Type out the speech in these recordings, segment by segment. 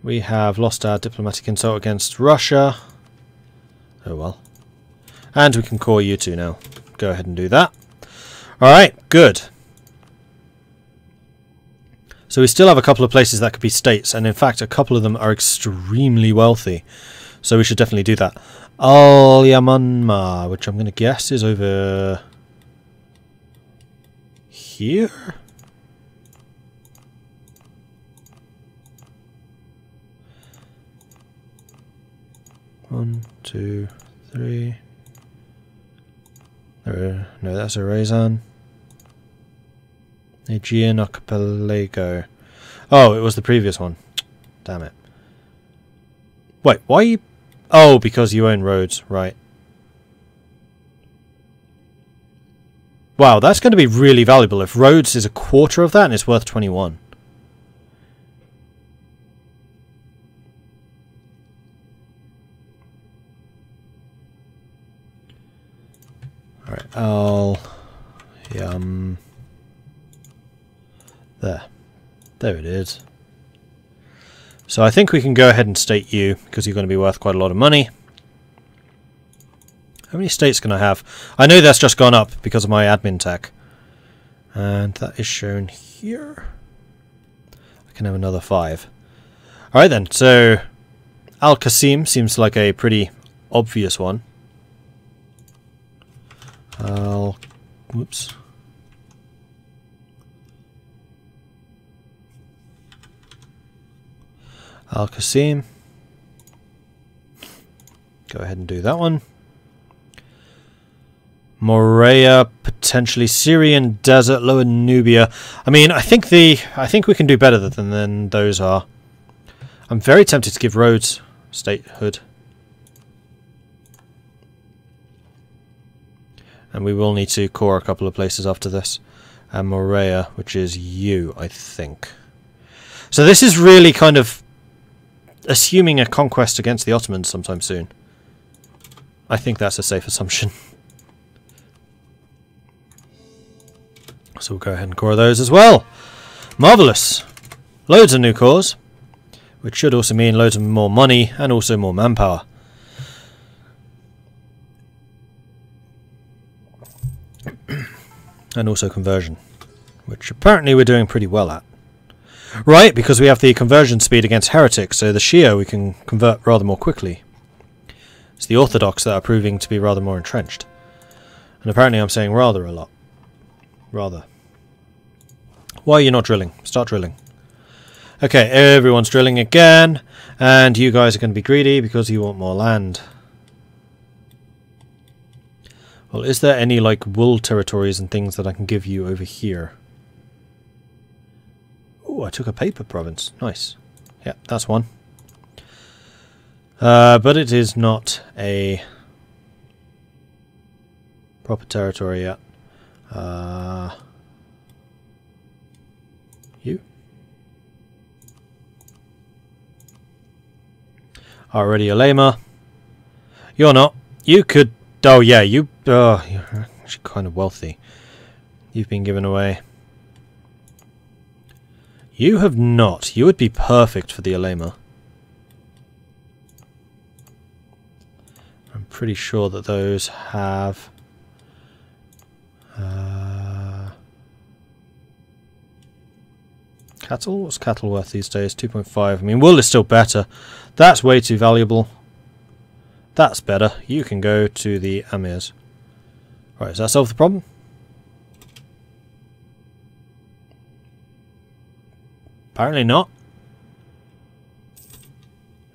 We have lost our diplomatic insult against Russia. Oh well. And we can core you two now. Go ahead and do that. Alright, good. So we still have a couple of places that could be states, and in fact a couple of them are extremely wealthy. So we should definitely do that. Al Yamanma, which I'm going to guess is over here? One, two, three. No, that's a Razan. Aegean Archipelago. Oh, it was the previous one. Damn it. Wait, why are you... Oh, because you own roads, right. Wow, that's going to be really valuable. If roads is a quarter of that and it's worth 21. Alright, There it is. So I think we can go ahead and state you, because you're going to be worth quite a lot of money. How many states can I have? I know that's just gone up because of my admin tech. And that is shown here. I can have another 5. Alright then, so Al-Qasim seems like a pretty obvious one. Whoops. Al-Qasim. Go ahead and do that one. Morea, potentially Syrian Desert, Lower Nubia. I mean, I think we can do better than those are. I'm very tempted to give Rhodes statehood. And we will need to core a couple of places after this. And Morea, which is you, I think. So this is really kind of assuming a conquest against the Ottomans sometime soon. I think that's a safe assumption. So we'll go ahead and core those as well. Marvellous. Loads of new cores. Which should also mean loads of more money and also more manpower. And also conversion, which apparently we're doing pretty well at. Right, because we have the conversion speed against heretics, so the Shia we can convert rather more quickly. It's the Orthodox that are proving to be rather more entrenched. And apparently I'm saying rather a lot. Rather. Why are you not drilling? Start drilling. Okay, everyone's drilling again, and you guys are going to be greedy because you want more land. Well, is there any, like, wool territories and things that I can give you over here? Oh, I took a paper province. Nice. Yeah, that's one. But it is not a proper territory yet. You? Already a Lema. You're not. You could... Oh yeah, you're actually kind of wealthy. You've been given away. You have not. You would be perfect for the Alema. I'm pretty sure that those have... cattle? What's cattle worth these days? 2.5. I mean, wool is still better. That's way too valuable. That's better. You can go to the Amirs. Right, does that solve the problem? Apparently not.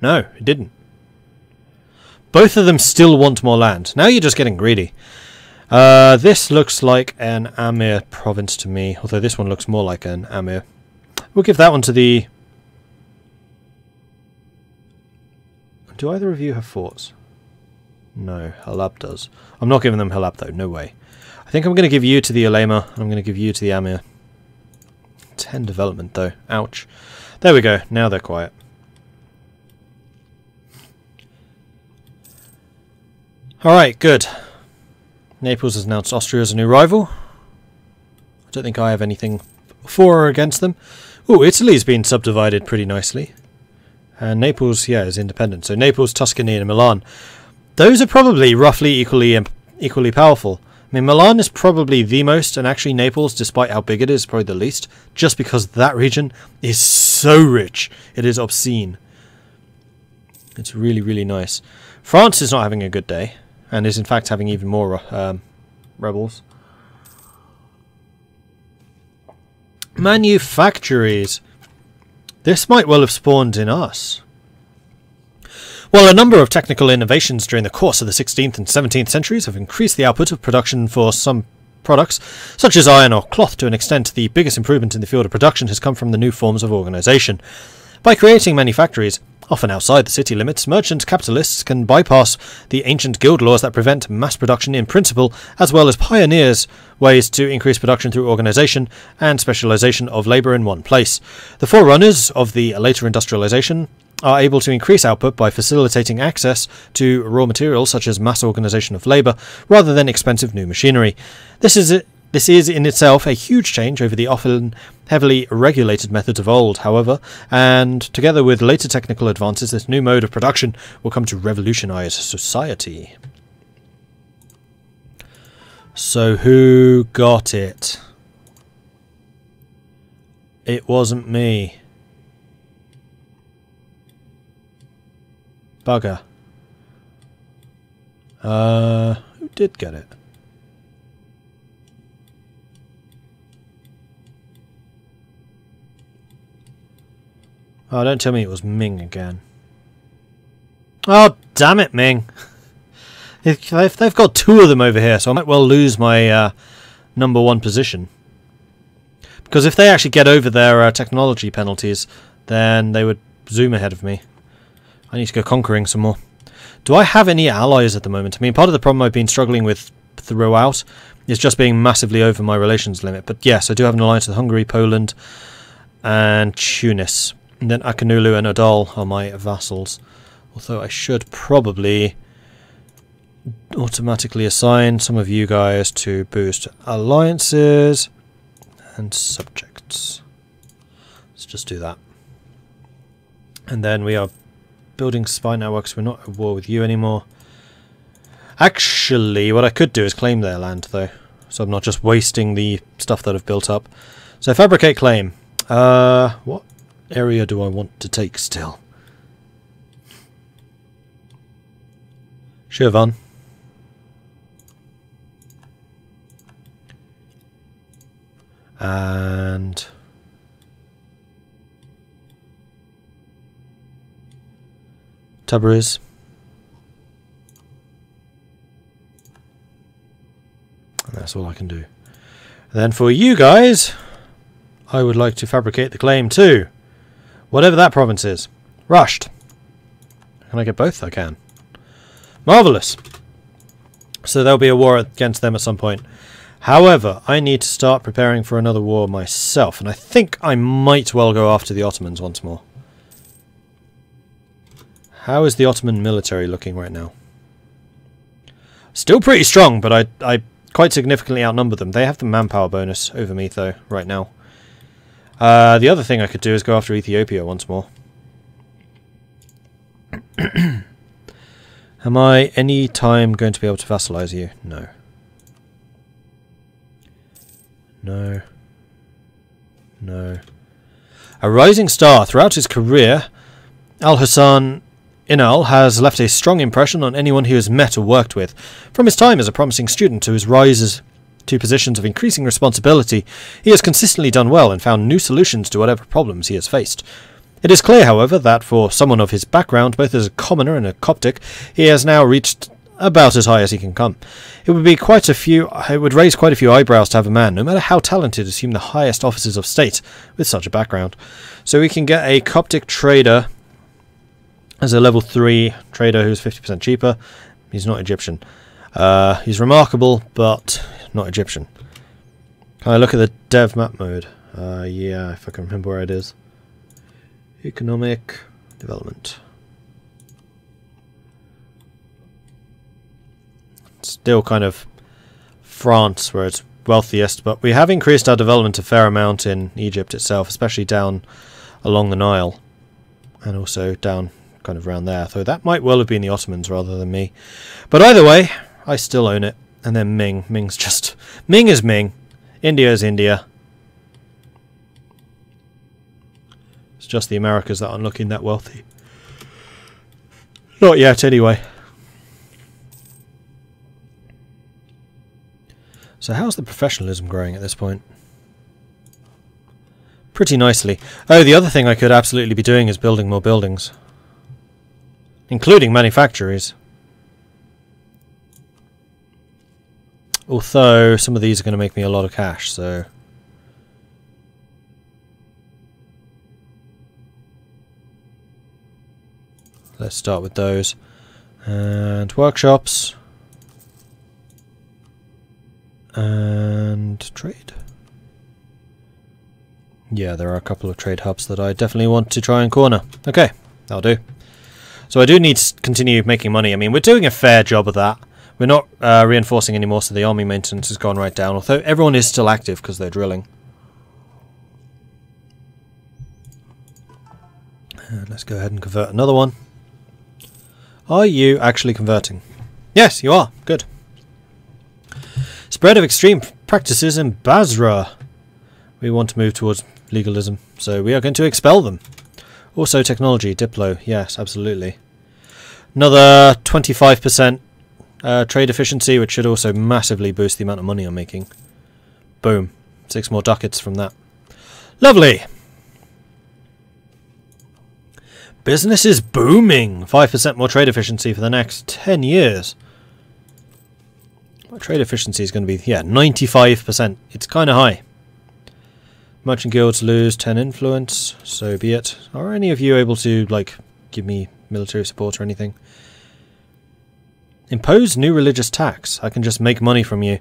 No, it didn't. Both of them still want more land. Now you're just getting greedy. This looks like an Amir province to me, although this one looks more like an Amir. We'll give that one to the... Do either of you have forts? No, Halab does. I'm not giving them Halab though, no way. I think I'm going to give you to the Alema, and I'm going to give you to the Amir. 10 development though, ouch. There we go, now they're quiet. Alright, good. Naples has announced Austria as a new rival. I don't think I have anything for or against them. Ooh, Italy's been subdivided pretty nicely. And Naples, yeah, is independent. So Naples, Tuscany, and Milan. Those are probably roughly equally powerful. I mean, Milan is probably the most, and actually Naples, despite how big it is, probably the least, just because that region is so rich. It is obscene. It's really, really nice. France is not having a good day, and is in fact having even more rebels. Manufactories. This might well have spawned in us. Well, a number of technical innovations during the course of the 16th and 17th centuries have increased the output of production for some products, such as iron or cloth. To an extent, the biggest improvement in the field of production has come from the new forms of organisation. By creating manufactories, often outside the city limits, merchant capitalists can bypass the ancient guild laws that prevent mass production in principle, as well as pioneers ways to increase production through organisation and specialisation of labour in one place. The forerunners of the later industrialisation are able to increase output by facilitating access to raw materials such as mass organisation of labour, rather than expensive new machinery. This is in itself a huge change over the often heavily regulated methods of old, however, and together with later technical advances, this new mode of production will come to revolutionise society. So who got it? It wasn't me. Bugger. Who did get it? Oh, don't tell me it was Ming again. Oh, damn it, Ming. They've got two of them over here, so I might well lose my number one position. Because if they actually get over their technology penalties, then they would zoom ahead of me. I need to go conquering some more. Do I have any allies at the moment? I mean, part of the problem I've been struggling with throughout is just being massively over my relations limit. But yes, I do have an alliance with Hungary, Poland, and Tunis. And then Akanulu and Odal are my vassals. Although I should probably automatically assign some of you guys to boost alliances and subjects. Let's just do that. And then we are building spy networks. We're not at war with you anymore. Actually, what I could do is claim their land, though, so I'm not just wasting the stuff that I've built up. So fabricate claim. What area do I want to take still? Shirvan. And Tabriz. And that's all I can do. And then for you guys, I would like to fabricate the claim too. Whatever that province is. Rushed. Can I get both? I can. Marvellous. So there'll be a war against them at some point. However, I need to start preparing for another war myself, and I think I might well go after the Ottomans once more. How is the Ottoman military looking right now? Still pretty strong, but I quite significantly outnumber them. They have the manpower bonus over me, though, right now. The other thing I could do is go after Ethiopia once more. Am I any time going to be able to vassalize you? No. No. No. A rising star. Throughout his career, Al-Hassan Inal has left a strong impression on anyone he has met or worked with. From his time as a promising student to his rises to positions of increasing responsibility, he has consistently done well and found new solutions to whatever problems he has faced. It is clear, however, that for someone of his background, both as a commoner and a Coptic, he has now reached about as high as he can come. It would raise quite a few eyebrows to have a man, no matter how talented, assume the highest offices of state with such a background. So we can get a Coptic trader as a level 3 trader who's 50% cheaper. He's not Egyptian. He's remarkable, but not Egyptian. Can I look at the dev map mode? Yeah, if I can remember where it is. Economic development. Still kind of France where it's wealthiest, but we have increased our development a fair amount in Egypt itself, especially down along the Nile. And also down kind of around there. So that might well have been the Ottomans rather than me. But either way, I still own it. And then Ming. Ming is Ming. India is India. It's just the Americas that aren't looking that wealthy. Not yet, anyway. So how's the professionalism growing at this point? Pretty nicely. Oh, the other thing I could absolutely be doing is building more buildings. Including manufactories. Although, some of these are going to make me a lot of cash, so... let's start with those. And workshops. And trade. Yeah, there are a couple of trade hubs that I definitely want to try and corner. Okay, that'll do. So I do need to continue making money. I mean, we're doing a fair job of that. We're not reinforcing anymore, so the army maintenance has gone right down. Although everyone is still active because they're drilling. And let's go ahead and convert another one. Are you actually converting? Yes, you are. Good. Spread of extreme practices in Basra. We want to move towards legalism, so we are going to expel them. Also technology, Diplo, yes, absolutely. Another 25% trade efficiency, which should also massively boost the amount of money I'm making. Boom. 6 more ducats from that. Lovely! Business is booming! 5% more trade efficiency for the next 10 years. My trade efficiency is going to be, yeah, 95%. It's kind of high. Merchant guilds lose 10 influence, so be it. Are any of you able to, like, give me military support or anything? Impose new religious tax. I can just make money from you.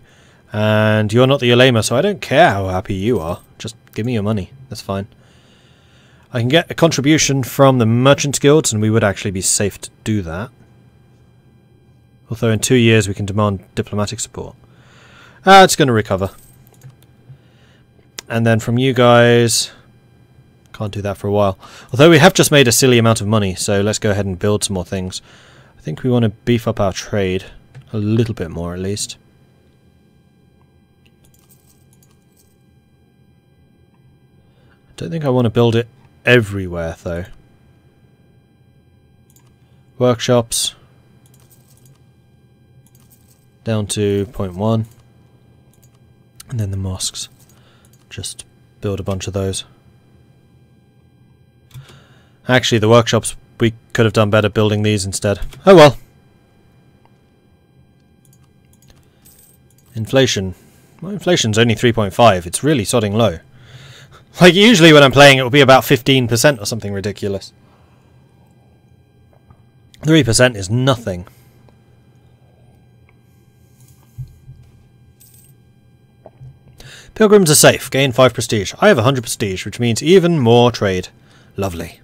And you're not the ulema, so I don't care how happy you are. Just give me your money. That's fine. I can get a contribution from the merchant guilds, and we would actually be safe to do that. Although in 2 years we can demand diplomatic support. It's going to recover. And then from you guys... can't do that for a while. Although we have just made a silly amount of money, so let's go ahead and build some more things. I think we want to beef up our trade. A little bit more, at least. I don't think I want to build it everywhere, though. Workshops. Down to 0.1. And then the mosques. Just build a bunch of those. Actually, the workshops, we could have done better building these instead. Oh well. Inflation. Well, inflation's only 3.5. It's really sodding low. Like, usually when I'm playing it will be about 15% or something ridiculous. 3% is nothing. Pilgrims are safe. Gain 5 prestige. I have 100 prestige, which means even more trade. Lovely.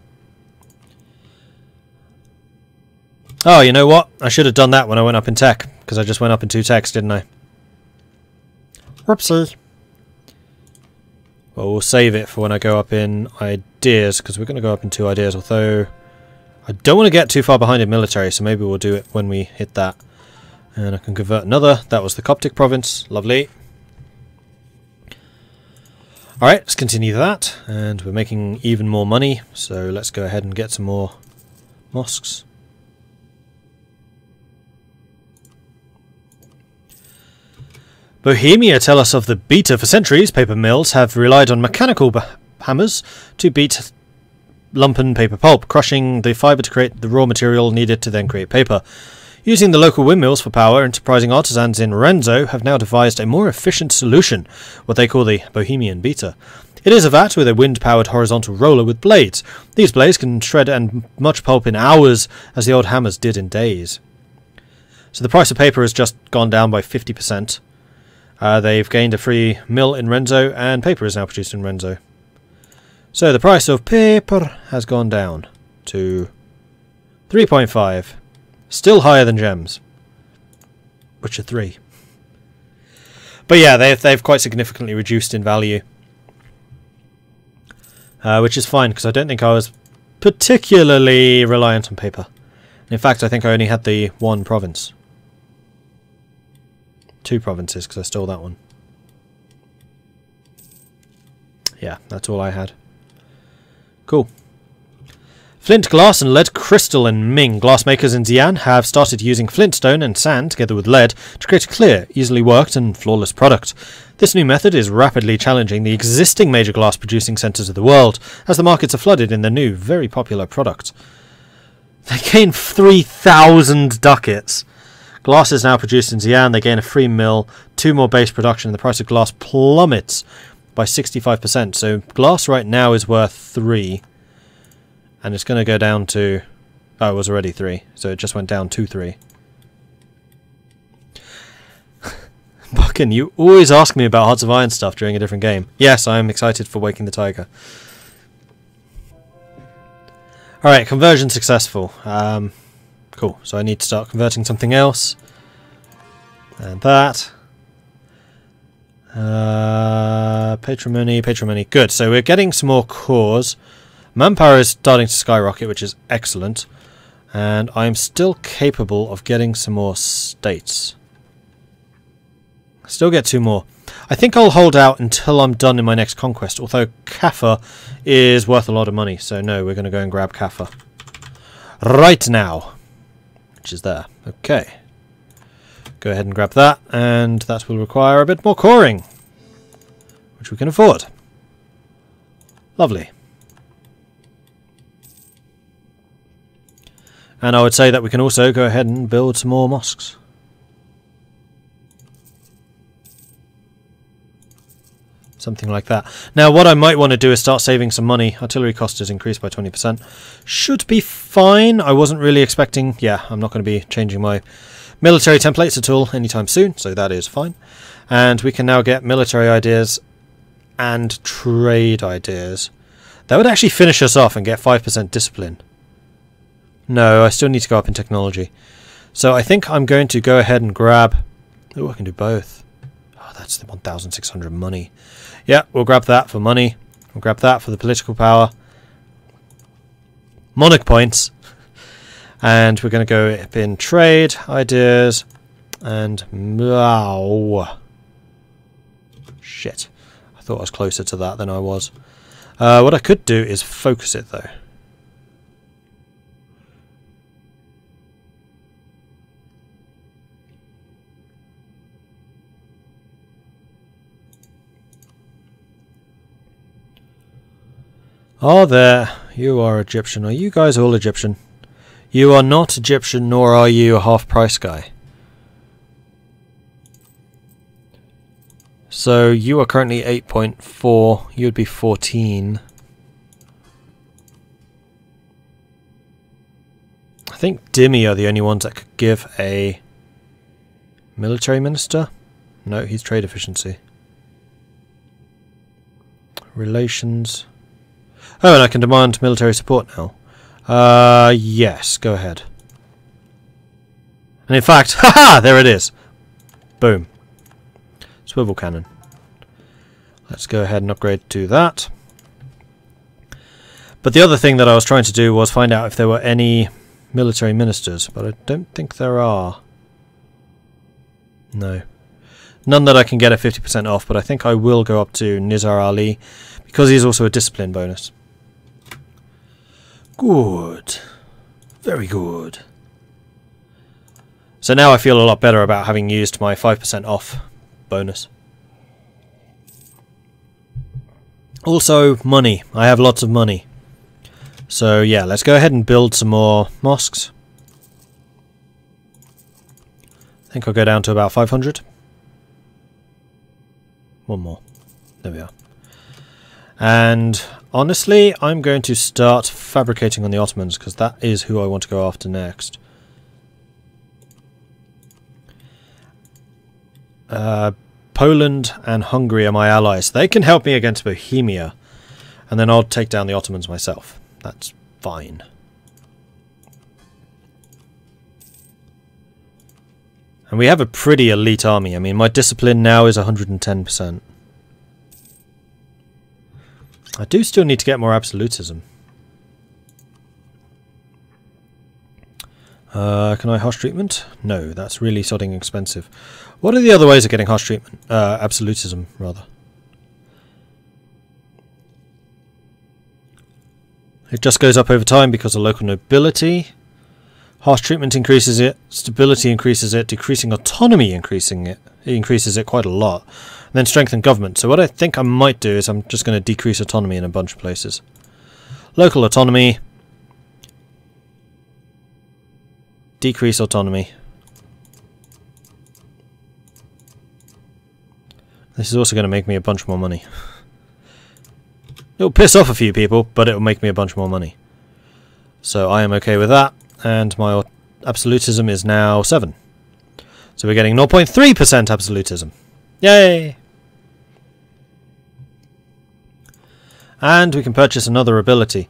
Oh, you know what? I should have done that when I went up in tech, because I just went up in 2 techs, didn't I? Whoopsie. Well, we'll save it for when I go up in ideas, because we're going to go up in 2 ideas, although I don't want to get too far behind in military, so maybe we'll do it when we hit that. And I can convert another. That was the Coptic province. Lovely. Alright, let's continue that, and we're making even more money, so let's go ahead and get some more mosques. Bohemia tell us of the beta for centuries. Paper mills have relied on mechanical hammers to beat lumpen paper pulp, crushing the fibre to create the raw material needed to then create paper. Using the local windmills for power, enterprising artisans in Renzo have now devised a more efficient solution, what they call the Bohemian beater. It is a vat with a wind-powered horizontal roller with blades. These blades can shred and much pulp in hours, as the old hammers did in days. So the price of paper has just gone down by 50%. They've gained a free mill in Renzo, and paper is now produced in Renzo. So the price of paper has gone down to 3.5. Still higher than gems, which are 3. But yeah, they've quite significantly reduced in value, which is fine because I don't think I was particularly reliant on paper. In fact, I think I only had the one province. 2 provinces, because I stole that one. Yeah, that's all I had. Cool. Flint glass and lead crystal in Ming. Glassmakers in Xi'an have started using flintstone and sand together with lead to create a clear, easily worked and flawless product. This new method is rapidly challenging the existing major glass producing centres of the world, as the markets are flooded in the new, very popular product. They gain 3,000 ducats. Glass is now produced in Xi'an. They gain a free mill, 2 more base production, and the price of glass plummets by 65%. So glass right now is worth 3. And it's going to go down to... Oh, it was already 3. So it just went down to 3. Buckin, you always ask me about Hearts of Iron stuff during a different game. Yes, I am excited for Waking the Tiger. Alright, conversion successful. Cool, so I need to start converting something else. And that. Patrimony, patrimony. Good, so we're getting some more cores. Manpower is starting to skyrocket, which is excellent. And I'm still capable of getting some more states. Still get 2 more. I think I'll hold out until I'm done in my next conquest, although Kaffa is worth a lot of money, so no, we're going to go and grab Kaffa. Right now. Which is there. Okay. Go ahead and grab that, and that will require a bit more coring, which we can afford. Lovely. And I would say that we can also go ahead and build some more mosques. Something like that. Now what I might want to do is start saving some money. Artillery cost is increased by 20%. Should be fine. I wasn't really expecting... Yeah, I'm not going to be changing my military templates at all anytime soon, so that is fine. And we can now get military ideas and trade ideas. That would actually finish us off and get 5% discipline. No, I still need to go up in technology. So I think I'm going to go ahead and grab... Oh, I can do both. Oh, that's the 1,600 money. Yeah, we'll grab that for money. We'll grab that for the political power. Monarch points. And we're going to go up in trade, ideas, and... Wow. Shit. I thought I was closer to that than I was. What I could do is focus it, though. Oh, there. You are Egyptian. Are you guys all Egyptian? You are not Egyptian, nor are you a half-price guy. So, you are currently 8.4. You would be 14. I think Dimmy are the only ones that could give a military minister. No, he's trade efficiency. Relations... Oh, and I can demand military support now. Yes, go ahead. And in fact, haha, there it is. Boom. Swivel cannon. Let's go ahead and upgrade to that. But the other thing that I was trying to do was find out if there were any military ministers, but I don't think there are. No. None that I can get at 50% off, but I think I will go up to Nizar Ali, because he's also a discipline bonus. Good. Very good. So now I feel a lot better about having used my 5% off bonus. Also, money. I have lots of money. So yeah, let's go ahead and build some more mosques. I think I'll go down to about 500. One more. There we are. And honestly, I'm going to start fabricating on the Ottomans, because that is who I want to go after next. Poland and Hungary are my allies. They can help me against Bohemia, and then I'll take down the Ottomans myself. That's fine. And we have a pretty elite army. I mean, my discipline now is 110%. I do still need to get more absolutism. Can I harsh treatment? No, that's really sodding expensive. What are the other ways of getting harsh treatment? Absolutism, rather. It just goes up over time because of local nobility. Harsh treatment increases it, stability increases it, decreasing autonomy increases it quite a lot. And then strengthen government. So what I think I might do is I'm just going to decrease autonomy in a bunch of places. Local autonomy. Decrease autonomy. This is also going to make me a bunch more money. It'll piss off a few people, but it'll make me a bunch more money. So I am okay with that. And my absolutism is now 7. So we're getting 0.3% absolutism. Yay! And we can purchase another ability.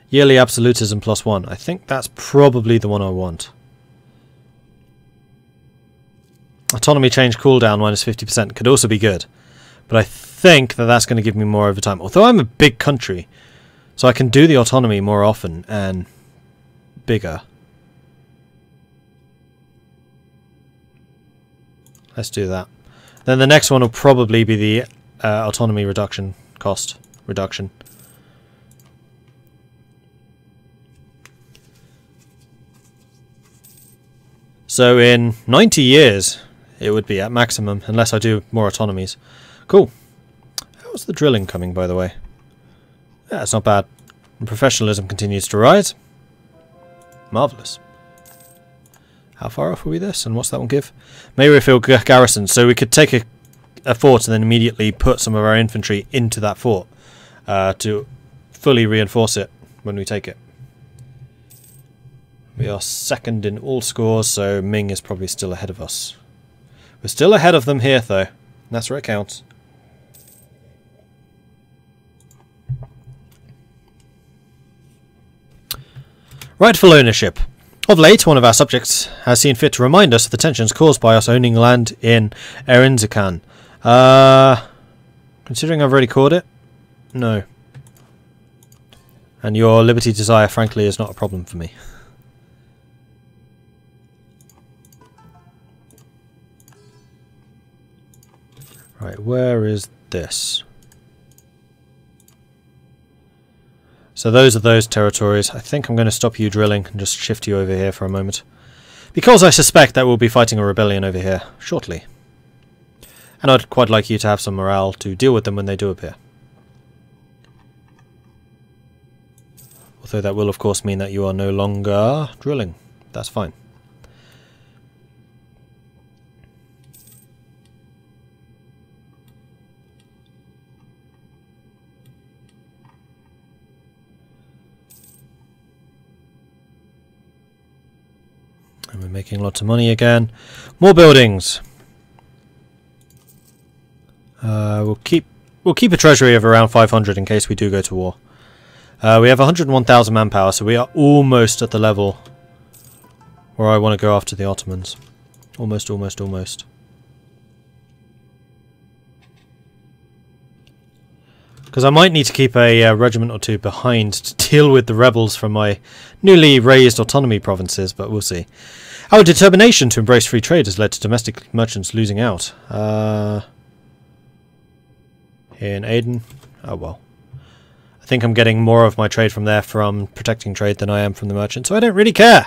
Yearly absolutism +1. I think that's probably the one I want. Autonomy change cooldown -50% could also be good. But I think that that's going to give me more over time. Although I'm a big country, so I can do the autonomy more often and bigger. Let's do that. Then the next one will probably be the autonomy reduction, cost reduction. So in 90 years, it would be at maximum, unless I do more autonomies. Cool. How's the drilling coming, by the way? Yeah, it's not bad. And professionalism continues to rise. Marvellous. How far off are we this? And what's that one give? May refill garrison. So we could take a fort and then immediately put some of our infantry into that fort to fully reinforce it when we take it. We are second in all scores, so Ming is probably still ahead of us. We're still ahead of them here, though. That's where it counts. Rightful ownership. Of late, one of our subjects has seen fit to remind us of the tensions caused by us owning land in Erinzikan. Considering I've already caught it? No. And your liberty desire, frankly, is not a problem for me. Right, where is this? So those are those territories. I think I'm going to stop you drilling and just shift you over here for a moment. Because I suspect that we'll be fighting a rebellion over here shortly. And I'd quite like you to have some morale to deal with them when they do appear. Although that will of course mean that you are no longer drilling. That's fine. And we're making lots of money again. More buildings. We'll keep a treasury of around 500 in case we do go to war. We have 101,000 manpower, so we are almost at the level where I want to go after the Ottomans. Almost. Because I might need to keep a regiment or two behind to deal with the rebels from my newly raised autonomy provinces, but we'll see. Our determination to embrace free trade has led to domestic merchants losing out. In Aden? Oh well. I think I'm getting more of my trade from there from protecting trade than I am from the merchant, so I don't really care.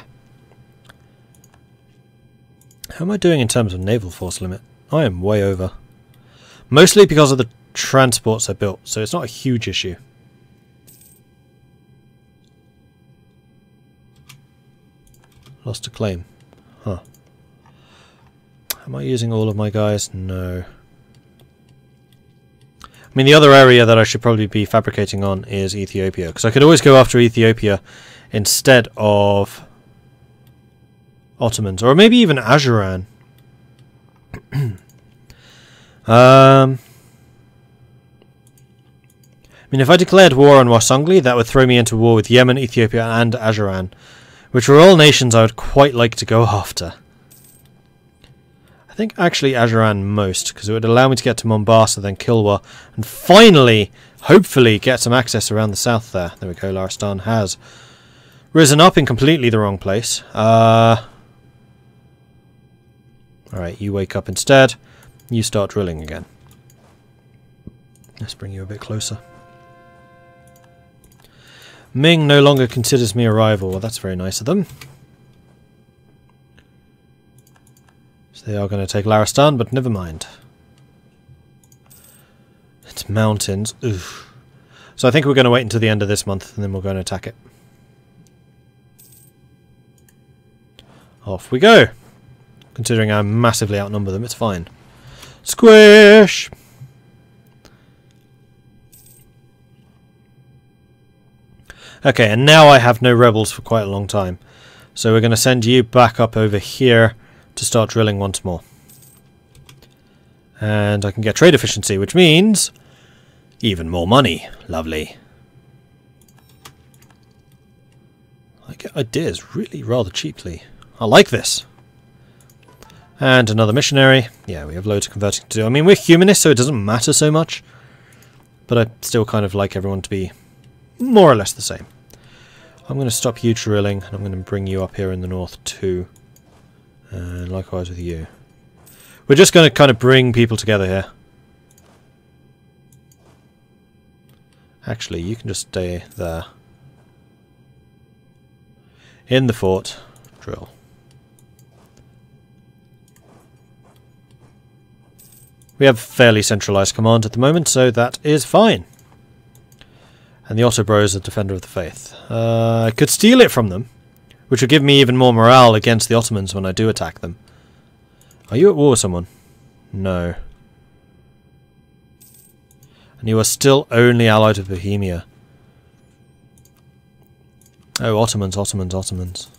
How am I doing in terms of naval force limit? I am way over. Mostly because of the transports I built, so it's not a huge issue. Lost a claim. Huh. Am I using all of my guys? No. I mean, the other area that I should probably be fabricating on is Ethiopia, because I could always go after Ethiopia instead of Ottomans, or maybe even Ajuran. I mean, if I declared war on Wasangli, that would throw me into war with Yemen, Ethiopia, and Ajuran, which are all nations I would quite like to go after. I I think actually Ajuran most, because it would allow me to get to Mombasa, then Kilwa, and finally, hopefully, get some access around the south there. There we go, Laristan has risen up in completely the wrong place. Alright, you wake up instead. You start drilling again. Let's bring you a bit closer. Ming no longer considers me a rival. Well, that's very nice of them. So they are going to take Laristan, but never mind. It's mountains. Oof. So I think we're going to wait until the end of this month, and then we're going to attack it. Off we go. Considering I massively outnumber them, it's fine. Squish! Okay, and now I have no rebels for quite a long time. So we're going to send you back up over here to start drilling once more. And I can get trade efficiency, which means even more money. Lovely. I get ideas really rather cheaply. I like this. And another missionary. Yeah, we have loads of converting to do. I mean, we're humanists, so it doesn't matter so much. But I still kind of like everyone to be more or less the same. I'm going to stop you drilling, and I'm going to bring you up here in the north too. And likewise with you. We're just going to kind of bring people together here. Actually, you can just stay there. In the fort, drill. We have fairly centralized command at the moment, so that is fine. And the Otto Bros are Defender of the Faith. I could steal it from them, which would give me even more morale against the Ottomans when I do attack them. Are you at war with someone? No. And you are still only allied with Bohemia. Oh, Ottomans, Ottomans, Ottomans.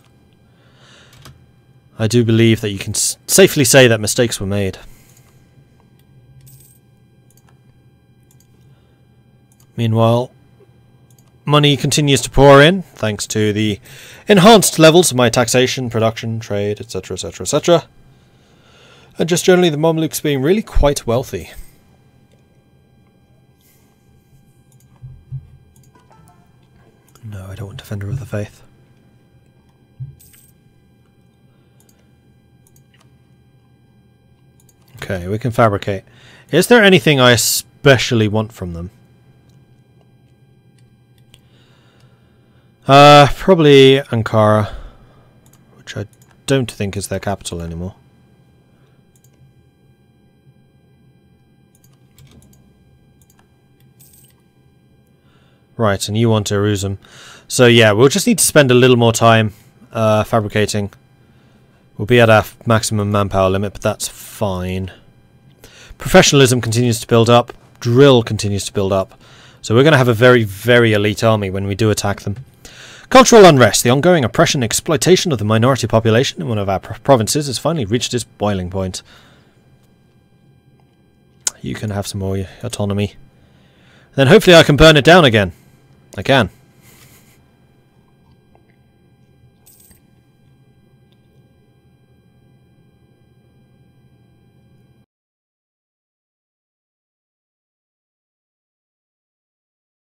I do believe that you can safely say that mistakes were made. Meanwhile, money continues to pour in, thanks to the enhanced levels of my taxation, production, trade, etc, etc, etc. And just generally the Mamluks being really quite wealthy. No, I don't want Defender of the Faith. Okay, we can fabricate. Is there anything I especially want from them? Probably Ankara, which I don't think is their capital anymore. Right, and you want Eruzum. So yeah, we'll just need to spend a little more time fabricating. We'll be at our maximum manpower limit, but that's fine. Professionalism continues to build up. Drill continues to build up. So we're going to have a very, very elite army when we do attack them. Cultural unrest. The ongoing oppression and exploitation of the minority population in one of our provinces has finally reached its boiling point. You can have some more autonomy. Then hopefully I can burn it down again. I can.